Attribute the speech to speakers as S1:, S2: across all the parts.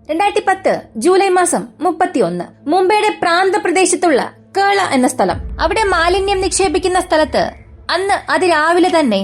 S1: 2010 July മാസം 31 മുംബൈയുടെ പ്രാന്തപ്രദേശത്തുള്ള കേള എന്ന സ്ഥലം. അവിടെ മാലിന്യം നിക്ഷേപിക്കുന്ന സ്ഥലത്ത് അന്ന് അതിരാവിലെ തന്നെ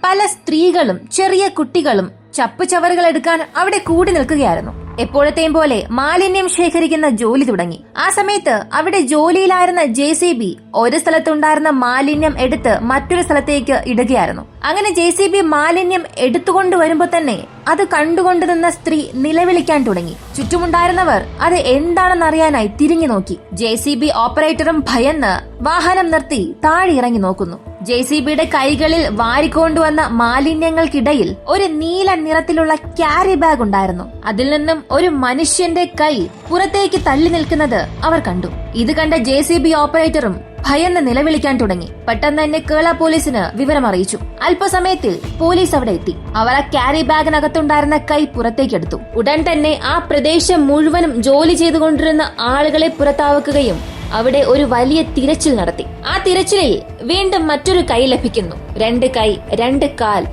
S1: പല സ്ത്രീകളും ചെറിയ കുട്ടികളും ചപ്പുചവറുകൾ എടുക്കാൻ അവിടെ കൂടി നിൽക്കുകയായിരുന്നു. എപ്പോഴത്തെയും പോലെ മാലിന്യം ശേഖരിക്കുന്ന ജോലി തുടങ്ങി. ആ സമയത്ത് അവിടെ ജോലിയിലായിരുന്ന JCB ഒരു സ്ഥലത്തുണ്ടായിരുന്ന മാലിന്യം എടുത്ത് മറ്റൊരു സ്ഥലത്തേക്ക് ഇടുകയായിരുന്നു. അങ്ങനെ JCB മാലിന്യം എടുത്തുകൊണ്ട് വരുമ്പോ തന്നെ അത് കണ്ടുകൊണ്ട് നിന്ന സ്ത്രീ നിലവിളിക്കാൻ തുടങ്ങി. ചുറ്റുമുണ്ടായിരുന്നവർ അത് എന്താണെന്നറിയാനായി തിരിഞ്ഞു നോക്കി. JCB ഓപ്പറേറ്ററും ഭയന്ന് വാഹനം നിർത്തി താഴെ ഇറങ്ങി നോക്കുന്നു. JCBയുടെ കൈകളിൽ വാരിക്കൊണ്ടുവന്ന മാലിന്യങ്ങൾക്കിടയിൽ ഒരു നീല നിറത്തിലുള്ള ക്യാരി ബാഗ് ഉണ്ടായിരുന്നു. അതിൽ നിന്നും ഒരു മനുഷ്യന്റെ കൈ പുറത്തേക്ക് തള്ളി നിൽക്കുന്നത് അവർ കണ്ടു. ഇത് കണ്ട JCB ഓപ്പറേറ്ററും ഭയന്ന് നിലവിളിക്കാൻ തുടങ്ങി. പെട്ടെന്ന് തന്നെ കേള പോലീസിന് വിവരം അറിയിച്ചു. അല്പസമയത്തിൽ പോലീസ് അവിടെ എത്തി. അവർ ആ ക്യാരി ബാഗിനകത്തുണ്ടായിരുന്ന കൈ പുറത്തേക്കെടുത്തു. ഉടൻ തന്നെ ആ പ്രദേശം മുഴുവനും ജോലി ചെയ്തുകൊണ്ടിരുന്ന ആളുകളെ പുറത്താക്കുകയും അവിടെ ഒരു വലിയ തിരച്ചിൽ നടത്തി. ആ തിരച്ചിലിൽ വീണ്ടും മറ്റൊരു കൈ ലഭിക്കുന്നു. 2 കൈ, 2 കാൽ.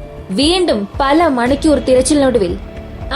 S1: വീണ്ടും പല മണിക്കൂർ തിരച്ചിലിനൊടുവിൽ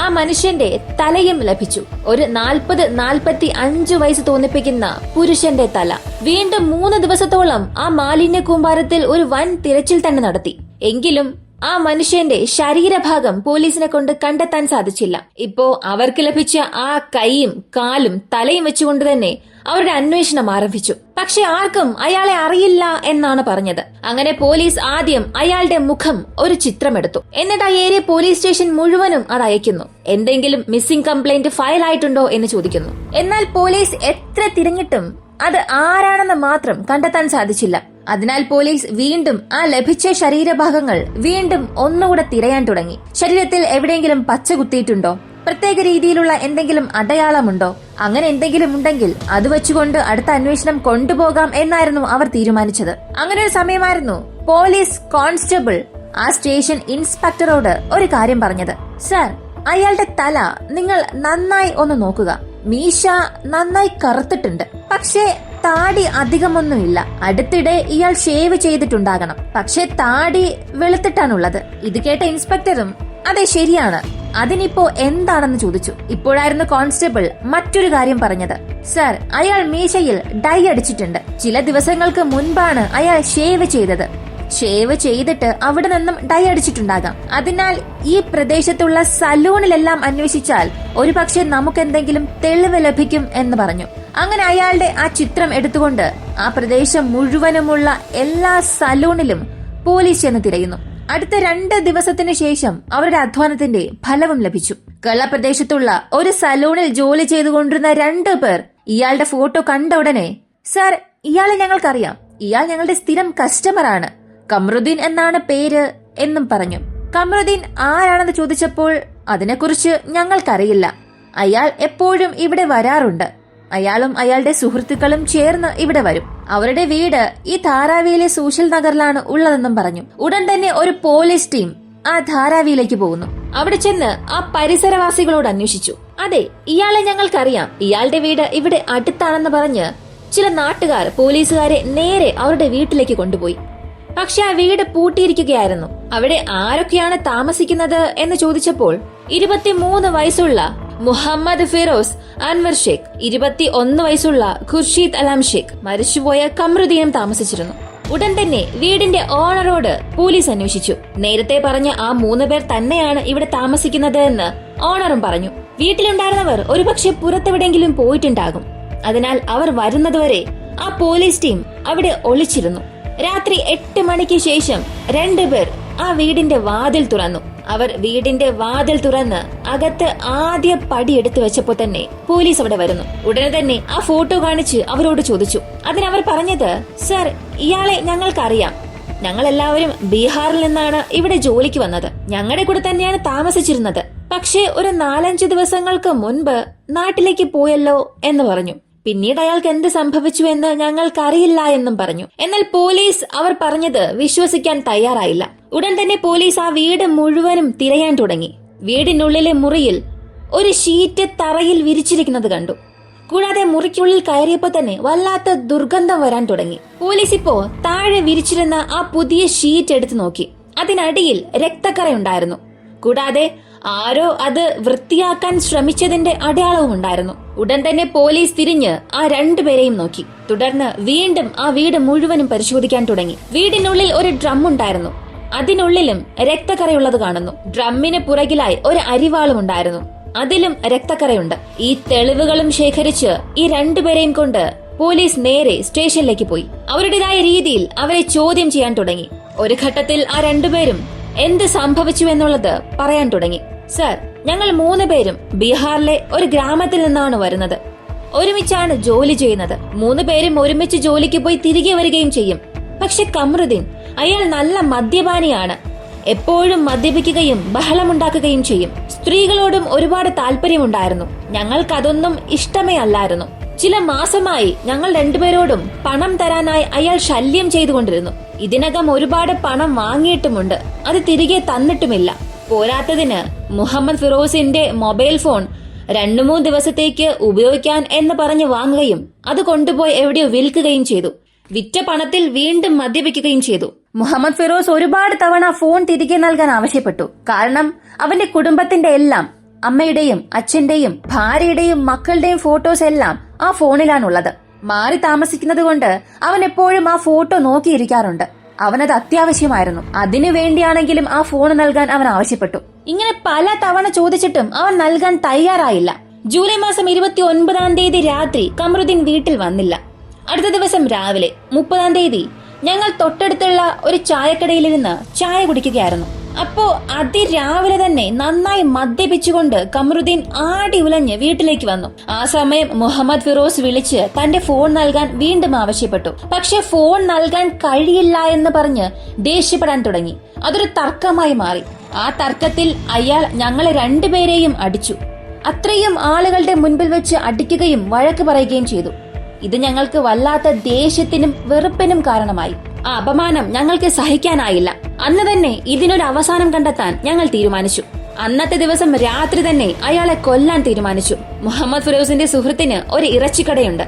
S1: ആ മനുഷ്യന്റെ തലയും ലഭിച്ചു. ഒരു 40-45 വയസ്സ് തോന്നിപ്പിക്കുന്ന പുരുഷന്റെ തല. വീണ്ടും 3 ദിവസത്തോളം ആ മാലിന്യ കൂമ്പാരത്തിൽ ഒരു വൻ തിരച്ചിൽ തന്നെ നടത്തി. എങ്കിലും ആ മനുഷ്യന്റെ ശരീരഭാഗം പോലീസിനെ കൊണ്ട് കണ്ടെത്താൻ സാധിച്ചില്ല. ഇപ്പോ അവർക്ക് ലഭിച്ച ആ കൈയും കാലും തലയും വെച്ചുകൊണ്ട് തന്നെ അവരുടെ അന്വേഷണം ആരംഭിച്ചു. പക്ഷെ ആർക്കും അയാളെ അറിയില്ല എന്നാണ് പറഞ്ഞത്. അങ്ങനെ പോലീസ് ആദ്യം അയാളുടെ മുഖം ഒരു ചിത്രമെടുത്തു. എന്നിട്ട് ആ ഏരിയ പോലീസ് സ്റ്റേഷൻ മുഴുവനും അത് അയക്കുന്നു. എന്തെങ്കിലും മിസ്സിംഗ് കംപ്ലൈന്റ് ഫയൽ ആയിട്ടുണ്ടോ എന്ന് ചോദിക്കുന്നു. എന്നാൽ പോലീസ് എത്ര തിരഞ്ഞിട്ടും അത് ആരാണെന്ന് മാത്രം കണ്ടെത്താൻ സാധിച്ചില്ല. അതിനാൽ പോലീസ് വീണ്ടും ആ ലഭിച്ച ശരീരഭാഗങ്ങൾ വീണ്ടും ഒന്നുകൂടെ തിരയാൻ തുടങ്ങി. ശരീരത്തിൽ എവിടെയെങ്കിലും പച്ച കുത്തിയിട്ടുണ്ടോ, പ്രത്യേക രീതിയിലുള്ള എന്തെങ്കിലും അടയാളമുണ്ടോ, അങ്ങനെ എന്തെങ്കിലും ഉണ്ടെങ്കിൽ അത് വെച്ചുകൊണ്ട് അടുത്ത അന്വേഷണം കൊണ്ടുപോകാം എന്നായിരുന്നു അവർ തീരുമാനിച്ചത്. അങ്ങനെ ഒരു സമയമായിരുന്നു പോലീസ് കോൺസ്റ്റബിൾ ആ സ്റ്റേഷൻ ഇൻസ്പെക്ടറോട് ഒരു കാര്യം പറഞ്ഞത്. സർ, അയാളുടെ തല നിങ്ങൾ നന്നായി ഒന്ന് നോക്കുക. മീശ നന്നായി കറുത്തിട്ടുണ്ട്, പക്ഷേ താടി അധികമൊന്നുമില്ല. അടുത്തിടെ ഇയാൾ ഷേവ് ചെയ്തിട്ടുണ്ടാകണം, പക്ഷെ താടി വെളുത്തിട്ടാണുള്ളത്. ഇത് കേട്ട ഇൻസ്പെക്ടറും അതെ ശരിയാണ്, അതിനിപ്പോ എന്താണെന്ന് ചോദിച്ചു. ഇപ്പോഴായിരുന്നു കോൺസ്റ്റബിൾ മറ്റൊരു കാര്യം പറഞ്ഞത്. സർ, അയാൾ മീശയിൽ ഡൈ അടിച്ചിട്ടുണ്ട്. ചില ദിവസങ്ങൾക്ക് മുൻപാണ് അയാൾ ഷേവ് ചെയ്തത്. ഷേവ് ചെയ്തിട്ട് അവിടെ നിന്നും ഡൈ അടിച്ചിട്ടുണ്ടാകാം. അതിനാൽ ഈ പ്രദേശത്തുള്ള സലൂണിലെല്ലാം അന്വേഷിച്ചാൽ ഒരുപക്ഷെ നമുക്കെന്തെങ്കിലും തെളിവ് ലഭിക്കും എന്ന് പറഞ്ഞു. അങ്ങനെ അയാളുടെ ആ ചിത്രം എടുത്തുകൊണ്ട് ആ പ്രദേശം മുഴുവനുമുള്ള എല്ലാ സലൂണിലും പോലീസ് ചെന്ന് തിരയുന്നു. അടുത്ത 2 ദിവസത്തിനു ശേഷം അവരുടെ അധ്വാനത്തിന്റെ ഫലവും ലഭിച്ചു. കേരള പ്രദേശത്തുള്ള ഒരു സലൂണിൽ ജോലി ചെയ്തുകൊണ്ടിരുന്ന 2 പേർ ഇയാളുടെ ഫോട്ടോ കണ്ട ഉടനെ, സർ, ഇയാളെ ഞങ്ങൾക്കറിയാം, ഇയാൾ ഞങ്ങളുടെ സ്ഥിരം കസ്റ്റമറാണ്, കമറുദ്ദീൻ എന്നാണ് പേര് എന്നും പറഞ്ഞു. കമറുദ്ദീൻ ആരാണെന്ന് ചോദിച്ചപ്പോൾ അതിനെക്കുറിച്ച് ഞങ്ങൾക്കറിയില്ല. അയാൾ എപ്പോഴും ഇവിടെ വരാറുണ്ട്. അയാളും അയാളുടെ സുഹൃത്തുക്കളും ചേർന്ന് ഇവിടെ വരും. അവരുടെ വീട് ഈ ധാരാവിയിലെ സോഷ്യൽ നഗറിലാണ് ഉള്ളതെന്നും പറഞ്ഞു. ഉടൻ തന്നെ ഒരു പോലീസ് ടീം ആ ധാരാവിയിലേക്ക് പോകുന്നു. അവിടെ ചെന്ന് ആ പരിസരവാസികളോട് അന്വേഷിച്ചു. അതെ, ഇയാളെ ഞങ്ങൾക്കറിയാം, ഇയാളുടെ വീട് ഇവിടെ അടുത്താണെന്ന് പറഞ്ഞ് ചില നാട്ടുകാർ പോലീസുകാരെ നേരെ അവരുടെ വീട്ടിലേക്ക് കൊണ്ടുപോയി. പക്ഷെ ആ വീട് പൂട്ടിയിരിക്കുകയായിരുന്നു. അവിടെ ആരൊക്കെയാണ് താമസിക്കുന്നത് എന്ന് ചോദിച്ചപ്പോൾ 23 വയസ്സുള്ള മുഹമ്മദ് ഫിറോസ് അൻവർ ഷേഖ്, 21 വയസ്സുള്ള ഖുർഷീദ് അലാം ഷേഖ്, മരിച്ചുപോയ കമറുദ്ദീനും താമസിച്ചിരുന്നു. ഉടൻ തന്നെ വീടിന്റെ ഓണറോട് പോലീസ് അന്വേഷിച്ചു. നേരത്തെ പറഞ്ഞ ആ 3 പേർ തന്നെയാണ് ഇവിടെ താമസിക്കുന്നത് എന്ന് ഓണറും പറഞ്ഞു. വീട്ടിലുണ്ടായിരുന്നവർ ഒരുപക്ഷെ പുറത്തെവിടെയെങ്കിലും പോയിട്ടുണ്ടാകും. അതിനാൽ അവർ വരുന്നതുവരെ ആ പോലീസ് ടീം അവിടെ ഒളിച്ചിരുന്നു. രാത്രി 8 മണിക്ക് ശേഷം 2 പേർ ആ വീടിന്റെ വാതിൽ തുറന്നു. അവർ വീടിന്റെ വാതിൽ തുറന്ന് അകത്ത് ആദ്യ പടി എടുത്തു വെച്ചപ്പോ തന്നെ പോലീസ് അവിടെ വരുന്നു. ഉടനെ തന്നെ ആ ഫോട്ടോ കാണിച്ച് അവരോട് ചോദിച്ചു. അതിനവർ പറഞ്ഞത്, സർ, ഇയാളെ ഞങ്ങൾക്കറിയാം, ഞങ്ങളെല്ലാവരും ബീഹാറിൽ നിന്നാണ് ഇവിടെ ജോലിക്ക് വന്നത്. ഞങ്ങളുടെ കൂടെ തന്നെയാണ് താമസിച്ചിരുന്നത്. പക്ഷേ ഒരു 4-5 ദിവസങ്ങൾക്ക് മുൻപ് നാട്ടിലേക്ക് പോയല്ലോ എന്ന് പറഞ്ഞു. പിന്നീട് അയാൾക്ക് എന്ത് സംഭവിച്ചു എന്ന് ഞങ്ങൾക്കറിയില്ല എന്നും പറഞ്ഞു. എന്നാൽ പോലീസ് അവർ പറഞ്ഞത് വിശ്വസിക്കാൻ തയ്യാറായില്ല. ഉടൻ തന്നെ പോലീസ് ആ വീട് മുഴുവനും തിരയാൻ തുടങ്ങി. വീടിനുള്ളിലെ മുറിയിൽ ഒരു ഷീറ്റ് തറയിൽ വിരിച്ചിരിക്കുന്നത് കണ്ടു. കൂടാതെ മുറിക്കുള്ളിൽ കയറിയപ്പോ തന്നെ വല്ലാത്ത ദുർഗന്ധം വരാൻ തുടങ്ങി. പോലീസ് ഇപ്പോ താഴെ വിരിച്ചിരുന്ന ആ പുതിയ ഷീറ്റ് എടുത്തു നോക്കി. അതിനടിയിൽ രക്തക്കറയുണ്ടായിരുന്നു. കൂടാതെ ആരോ അത് വൃത്തിയാക്കാൻ ശ്രമിച്ചതിന്റെ അടയാളവും ഉണ്ടായിരുന്നു. ഉടൻ തന്നെ പോലീസ് തിരിഞ്ഞ് ആ രണ്ടുപേരെയും നോക്കി. തുടർന്ന് വീണ്ടും ആ വീട് മുഴുവനും പരിശോധിക്കാൻ തുടങ്ങി. വീടിനുള്ളിൽ ഒരു ഡ്രം ഉണ്ടായിരുന്നു. അതിനുള്ളിലും രക്തക്കറയുള്ളത് കാണുന്നു. ഡ്രമ്മിന് പുറകിലായി ഒരു അരിവാളും ഉണ്ടായിരുന്നു. അതിലും രക്തക്കറയുണ്ട്. ഈ തെളിവുകളും ശേഖരിച്ച് ഈ രണ്ടുപേരെയും കൊണ്ട് പോലീസ് നേരെ സ്റ്റേഷനിലേക്ക് പോയി. അവരുടേതായ രീതിയിൽ അവരെ ചോദ്യം ചെയ്യാൻ തുടങ്ങി. ഒരു ഘട്ടത്തിൽ ആ രണ്ടുപേരും എന്ത് സംഭവിച്ചു എന്നുള്ളത് പറയാൻ തുടങ്ങി. സർ, ഞങ്ങൾ 3 പേരും ബീഹാറിലെ ഒരു ഗ്രാമത്തിൽ നിന്നാണ് വരുന്നത്. ഒരുമിച്ചാണ് ജോലി ചെയ്യുന്നത്. 3 പേരും ഒരുമിച്ച് ജോലിക്ക് പോയി തിരികെ വരികയും ചെയ്യും. പക്ഷെ കമറുദ്ദീൻ, അയാൾ നല്ല മദ്യപാനിയാണ്. എപ്പോഴും മദ്യപിക്കുകയും ബഹളമുണ്ടാക്കുകയും ചെയ്യും. സ്ത്രീകളോടും ഒരുപാട് താല്പര്യമുണ്ടായിരുന്നു. ഞങ്ങൾക്കതൊന്നും ഇഷ്ടമേ അല്ലായിരുന്നു. ചില മാസമായി ഞങ്ങൾ രണ്ടുപേരോടും പണം തരാനായി അയാൾ ശല്യം ചെയ്തുകൊണ്ടിരുന്നു. ഇതിനകം ഒരുപാട് പണം വാങ്ങിയിട്ടുമുണ്ട്. അത് തിരികെ തന്നിട്ടുമില്ല. പോരാത്തതിന് മുഹമ്മദ് ഫിറോസിന്റെ മൊബൈൽ ഫോൺ 2-3 ദിവസത്തേക്ക് ഉപയോഗിക്കാൻ എന്ന് പറഞ്ഞ് വാങ്ങുകയും അത് കൊണ്ടുപോയി എവിടെയോ വിൽക്കുകയും ചെയ്തു. വിറ്റ പണത്തിൽ വീണ്ടും മദ്യപിക്കുകയും ചെയ്തു. മുഹമ്മദ് ഫിറോസ് ഒരുപാട് തവണ ഫോൺ തിരികെ നൽകാൻ ആവശ്യപ്പെട്ടു. കാരണം അവന്റെ കുടുംബത്തിന്റെ എല്ലാം, അമ്മയുടെയും അച്ഛന്റെയും ഭാര്യയുടെയും മക്കളുടെയും ഫോട്ടോസ് എല്ലാം ആ ഫോണിലാണുള്ളത്. മാറി താമസിക്കുന്നത് കൊണ്ട് അവൻ എപ്പോഴും ആ ഫോട്ടോ നോക്കിയിരിക്കാറുണ്ട്. അവനത് അത്യാവശ്യമായിരുന്നു. അതിനു വേണ്ടിയാണെങ്കിലും ആ ഫോൺ നൽകാൻ അവൻ ആവശ്യപ്പെട്ടു. ഇങ്ങനെ പല തവണ ചോദിച്ചിട്ടും അവൻ നൽകാൻ തയ്യാറായില്ല. ജൂലൈ മാസം 29-ാം തീയതി രാത്രി കമറുദ്ദീൻ വീട്ടിൽ വന്നില്ല. അടുത്ത ദിവസം രാവിലെ 30-ാം തീയതി ഞങ്ങൾ തൊട്ടടുത്തുള്ള ഒരു ചായക്കടയിലിരുന്ന് ചായ കുടിക്കുകയായിരുന്നു. അപ്പോ അതിരാവിലെ തന്നെ നന്നായി മദ്യപിച്ചുകൊണ്ട് കമറുദ്ദീൻ ആടി ഉലഞ്ഞ് വീട്ടിലേക്ക് വന്നു. ആ സമയം മുഹമ്മദ് ഫിറോസ് വിളിച്ച് തന്റെ ഫോൺ നൽകാൻ വീണ്ടും ആവശ്യപ്പെട്ടു. പക്ഷെ ഫോൺ നൽകാൻ കഴിയില്ല എന്ന് പറഞ്ഞ് ദേഷ്യപ്പെടാൻ തുടങ്ങി. അതൊരു തർക്കമായി മാറി. ആ തർക്കത്തിൽ അയാൾ ഞങ്ങളെ രണ്ടുപേരെയും അടിച്ചു. അത്രയും ആളുകളുടെ മുൻപിൽ വെച്ച് അടിക്കുകയും വഴക്ക് പറയുകയും ചെയ്തു. ഇത് ഞങ്ങൾക്ക് വല്ലാത്ത ദേഷ്യത്തിനും വെറുപ്പിനും കാരണമായി. ആ അപമാനം ഞങ്ങൾക്ക് സഹിക്കാനായില്ല. അന്ന് തന്നെ ഇതിനൊരു അവസാനം കണ്ടെത്താൻ ഞങ്ങൾ തീരുമാനിച്ചു. അന്നത്തെ ദിവസം രാത്രി തന്നെ അയാളെ കൊല്ലാൻ തീരുമാനിച്ചു. മുഹമ്മദ് ഫിറോസിന്റെ സുഹൃത്തിന് ഒരു ഇറച്ചിക്കടയുണ്ട്.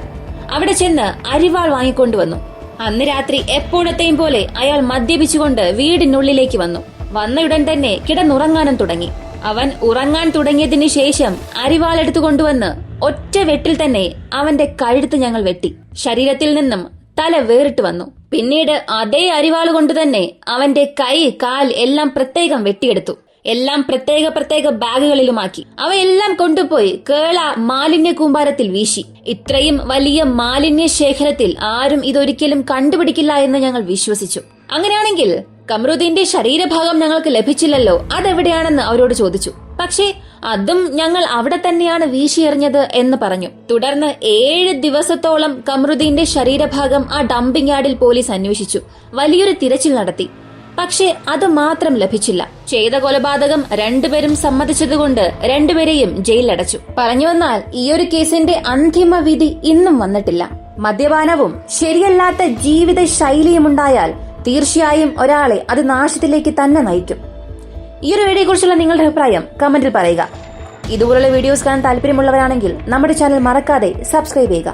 S1: അവിടെ ചെന്ന് അരിവാൾ വാങ്ങിക്കൊണ്ടുവന്നു. അന്ന് രാത്രി എപ്പോഴത്തെയും പോലെ അയാൾ മദ്യപിച്ചുകൊണ്ട് വീടിനുള്ളിലേക്ക് വന്നു. വന്നയുടൻ തന്നെ കിടന്നുറങ്ങാനും തുടങ്ങി. അവൻ ഉറങ്ങാൻ തുടങ്ങിയതിനു ശേഷം അരിവാളെടുത്തു കൊണ്ടുവന്ന് ഒറ്റ വെട്ടിൽ തന്നെ അവന്റെ കഴുത്ത് ഞങ്ങൾ വെട്ടി. ശരീരത്തിൽ നിന്നും തല വേറിട്ട് വന്നു. പിന്നീട് അതേ അരിവാള് കൊണ്ടുതന്നെ അവന്റെ കൈ, കാൽ എല്ലാം പ്രത്യേകം വെട്ടിയെടുത്തു. എല്ലാം പ്രത്യേക ബാഗുകളിലുമാക്കി. അവയെല്ലാം കൊണ്ടുപോയി കേള മാലിന്യ കൂമ്പാരത്തിൽ വീശി. ഇത്രയും വലിയ മാലിന്യ ശേഖരത്തിൽ ആരും ഇതൊരിക്കലും കണ്ടുപിടിക്കില്ല എന്ന് ഞങ്ങൾ വിശ്വസിച്ചു. അങ്ങനെയാണെങ്കിൽ കമറുദ്ദീന്റെ ശരീരഭാഗം ഞങ്ങൾക്ക് ലഭിച്ചില്ലല്ലോ, അതെവിടെയാണെന്ന് അവരോട് ചോദിച്ചു. പക്ഷേ അതും ഞങ്ങൾ അവിടെ തന്നെയാണ് വീശിയെറിഞ്ഞത് എന്ന് പറഞ്ഞു. തുടർന്ന് 7 ദിവസത്തോളം കമറുദ്ദീന്റെ ശരീരഭാഗം ആ ഡംപിംഗ് യാർഡിൽ പോലീസ് അന്വേഷിച്ചു. വലിയൊരു തിരച്ചിൽ നടത്തി. പക്ഷേ അത് മാത്രം ലഭിച്ചില്ല. ചെയ്ത കൊലപാതകം രണ്ടുപേരും സമ്മതിച്ചതുകൊണ്ട് രണ്ടുപേരെയും ജയിലിലടച്ചു. പറഞ്ഞു വന്നാൽ ഈയൊരു കേസിന്റെ അന്തിമ വിധി ഇന്നും വന്നിട്ടില്ല. മദ്യപാനവും ശരിയല്ലാത്ത ജീവിത ശൈലിയും ഉണ്ടായാൽ തീർച്ചയായും ഒരാളെ അത് നാശത്തിലേക്ക് തന്നെ നയിക്കും. ഈ ഒരു വീഡിയോയെ കുറിച്ചുള്ള നിങ്ങളുടെ അഭിപ്രായം കമന്റിൽ പറയുക. ഇതുപോലുള്ള വീഡിയോസ് കാണാൻ താല്പര്യമുള്ളവരാണെങ്കിൽ നമ്മുടെ ചാനൽ മറക്കാതെ സബ്സ്ക്രൈബ് ചെയ്യുക.